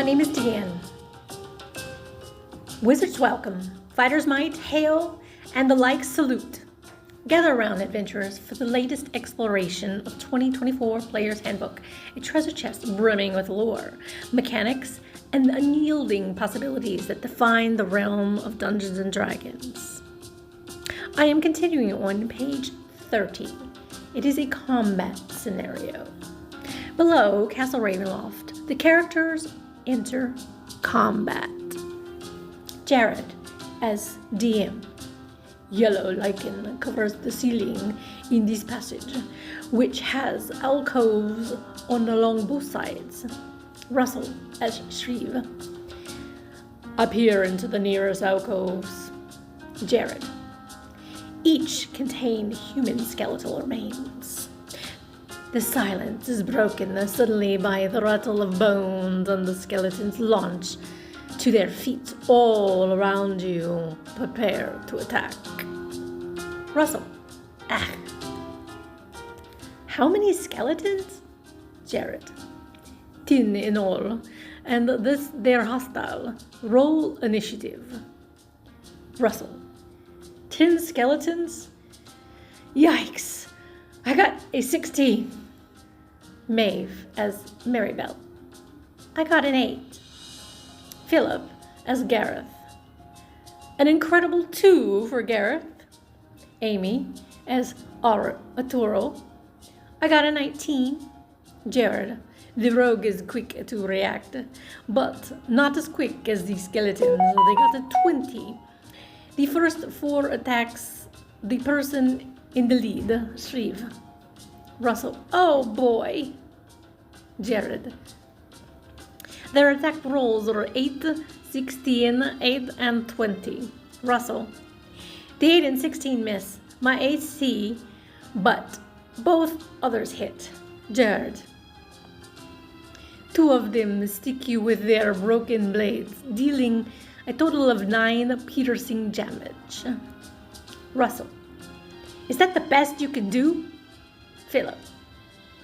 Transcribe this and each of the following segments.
name is Deanne. Wizards welcome, fighters might hail, and the like salute. Gather around, adventurers, for the latest exploration of 2024 Player's Handbook, a treasure chest brimming with lore, mechanics, and the unyielding possibilities that define the realm of Dungeons & Dragons. I am continuing on page 30. It is a combat scenario. Below Castle Ravenloft, the characters enter combat. Jared as DM. Yellow lichen covers the ceiling in this passage, which has alcoves along both sides. Russell as Shreve. Appear into the nearest alcoves. Jared. Each contain human skeletal remains. The silence is broken suddenly by the rattle of bones, and the skeletons launch to their feet all around you. Prepare to attack. Russell. Ah. How many skeletons? Jared. 10 in all, and they're hostile. Roll initiative. Russell. 10 skeletons? Yikes. I got a 16. Maeve as Maribel. I got an 8. Philip as Gareth. An incredible 2 for Gareth. Amy as Arturo. I got a 19. Jared. The rogue is quick to react, but not as quick as the skeletons. They got a 20. The first 4 attacks the person in the lead, Shreve. Russell. Oh boy. Jared. Their attack rolls are 8, 16, 8, and 20. Russell. The 8 and 16 miss. My AC, but both others hit. Jared. 2 of them stick you with their broken blades, dealing a total of 9 piercing damage. Russell. Is that the best you can do? Philip.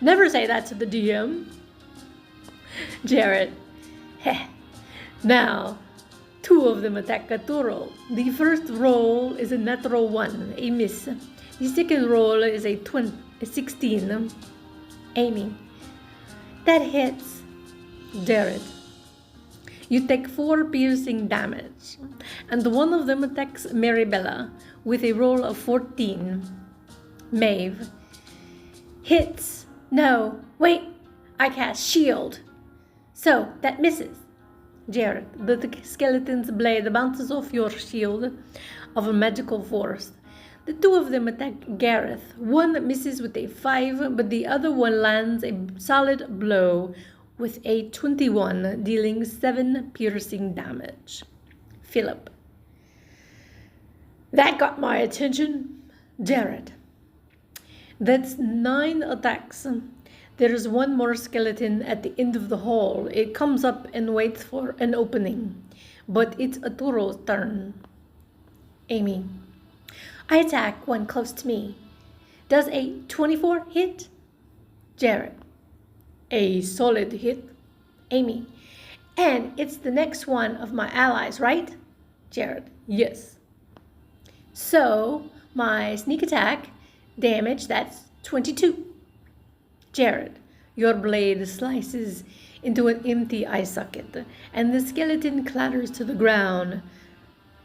Never say that to the DM. Jared. Heh. Now, 2 of them attack Arturo. The first roll is a natural 1, a miss. The second roll is a 16. Amy. That hits. Jared. You take 4 piercing damage, and one of them attacks Maribella with a roll of 14. Maeve. Hits. No, wait, I cast shield. So, that misses. Jared. The skeleton's blade bounces off your shield of a magical force. The 2 of them attack Gareth. One misses with a 5, but the other one lands a solid blow with a 21, dealing 7 piercing damage. Philip. That got my attention. Jared. That's 9 attacks. There's one more skeleton at the end of the hall. It comes up and waits for an opening, but it's Arturo's turn. Amy. I attack one close to me. Does a 24 hit? Jared. A solid hit. Amy. And it's the next one of my allies, right? Jared. Yes. So, my sneak attack damage, that's 22. Jared. Your blade slices into an empty eye socket, and the skeleton clatters to the ground,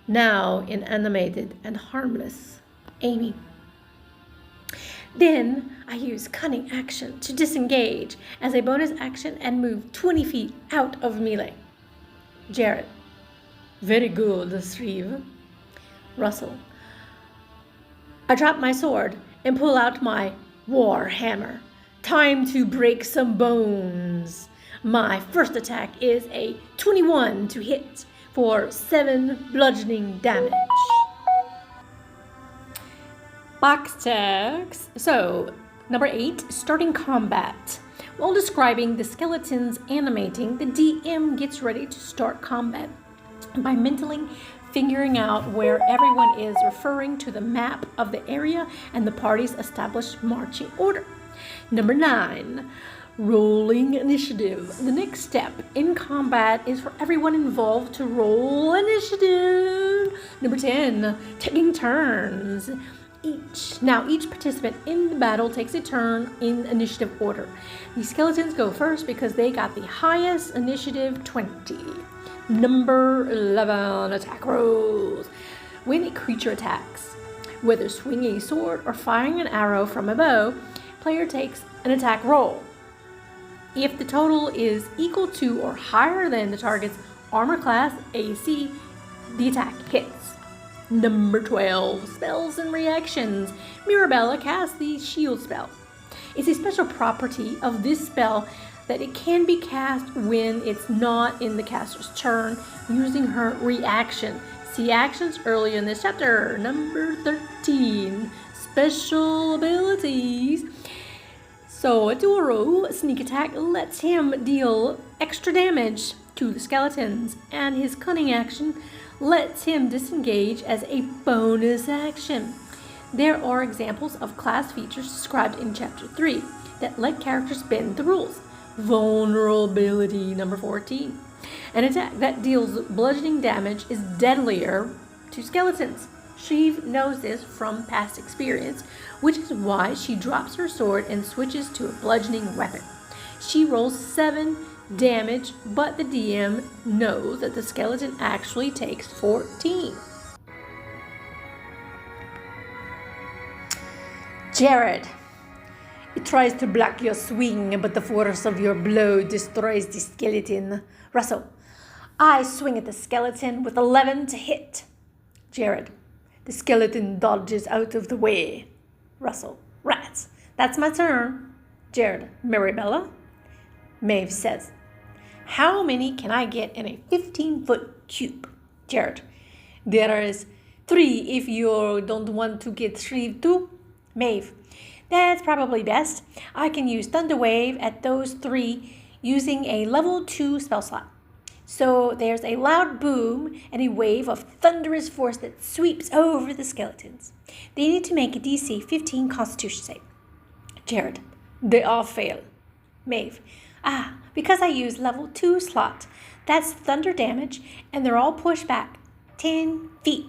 now inanimated and harmless. Amy. Then I use cunning action to disengage as a bonus action and move 20 feet out of melee. Jared. Very good, Shreve. Russell. I drop my sword and pull out my war hammer. Time to break some bones. My first attack is a 21 to hit for 7 bludgeoning damage. Box text. So, number 8, starting combat. While describing the skeletons animating, the DM gets ready to start combat by mentally figuring out where everyone is, referring to the map of the area and the party's established marching order. Number 9, Rolling initiative. The next step in combat is for everyone involved to roll initiative. Number 10, taking turns. Each participant in the battle takes a turn in initiative order. The skeletons go first because they got the highest initiative, 20. Number 11, attack rolls. When a creature attacks, whether swinging a sword or firing an arrow from a bow, player takes an attack roll. If the total is equal to or higher than the target's armor class, AC, the attack hits. Number 12, spells and reactions. Mirabella casts the shield spell. It's a special property of this spell that it can be cast when it's not in the caster's turn using her reaction. See actions early in this chapter. Number 13, special abilities. So Adoro, sneak attack, lets him deal extra damage to the skeletons, and his cunning action lets him disengage as a bonus action. There are examples of class features described in Chapter 3 that let characters bend the rules. Vulnerability, number 14. An attack that deals bludgeoning damage is deadlier to skeletons. She knows this from past experience, which is why she drops her sword and switches to a bludgeoning weapon. She rolls 7 damage, but the DM knows that the skeleton actually takes 14. Jared. It tries to block your swing, but the force of your blow destroys the skeleton. Russell. I swing at the skeleton with 11 to hit. Jared. The skeleton dodges out of the way. Russell. Rats. That's my turn. Jared. Maribella. Maeve says, how many can I get in a 15-foot cube? Jared. There is 3 if you don't want to get 3 too. Maeve. That's probably best. I can use Thunder Wave at those 3 using a level 2 spell slot. So there's a loud boom and a wave of thunderous force that sweeps over the skeletons. They need to make a DC 15 Constitution save. Jared. They all fail. Maeve. Because I use level 2 slot. That's thunder damage, and they're all pushed back 10 feet.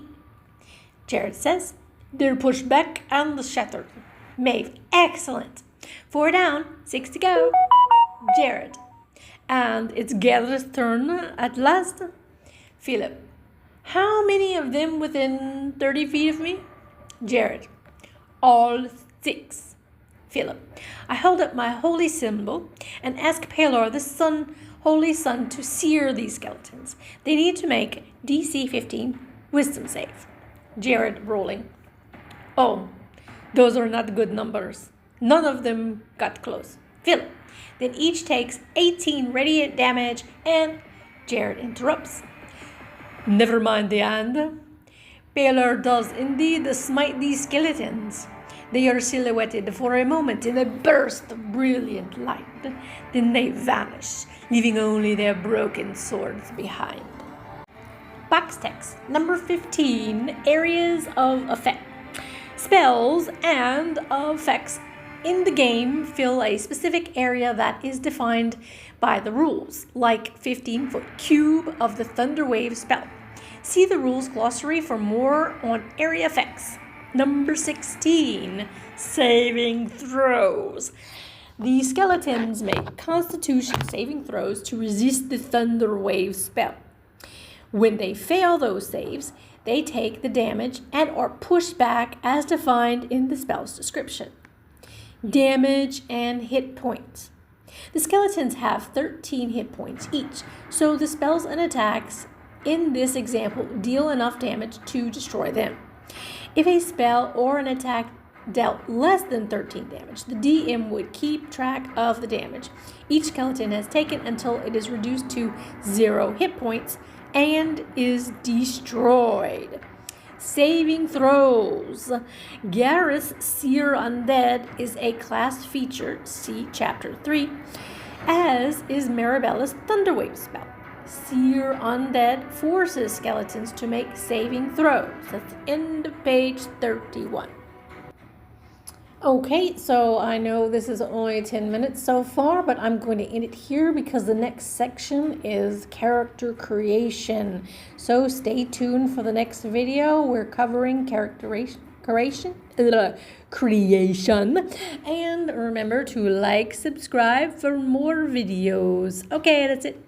Jared says, they're pushed back and shattered. Maeve. Excellent. 4 down, 6 to go. Jared. And it's Gather's turn at last. Philip. How many of them within 30 feet of me? Jared. All 6. Philip. I hold up my holy symbol and ask Pelor, the holy sun, to sear these skeletons. They need to make DC 15 wisdom save. Jared rolling. Oh, those are not good numbers. None of them got close. Philip. Then each takes 18 radiant damage, and Jared interrupts. Never mind the end. Pelor does indeed smite these skeletons. They are silhouetted for a moment in a burst of brilliant light. Then they vanish, leaving only their broken swords behind. Box text number 15, areas of effect. Spells and effects in the game fill a specific area that is defined by the rules, like 15-foot cube of the Thunder Wave spell. See the rules glossary for more on area effects. Number 16, saving throws. The skeletons make Constitution saving throws to resist the Thunder Wave spell. When they fail those saves, they take the damage and are pushed back as defined in the spell's description. Damage and hit points. The skeletons have 13 hit points each, so the spells and attacks in this example deal enough damage to destroy them. If a spell or an attack dealt less than 13 damage, the DM would keep track of the damage each skeleton has taken until it is reduced to 0 hit points and is destroyed. Saving throws. Garrus Seer Undead is a class feature, see Chapter 3, as is Maribella's Thunderwave spell. Seer Undead forces skeletons to make saving throws. That's the end of page 31. Okay, so I know this is only 10 minutes so far, but I'm going to end it here because the next section is character creation. So stay tuned for the next video. We're covering creation. And remember to like, subscribe for more videos. Okay, that's it.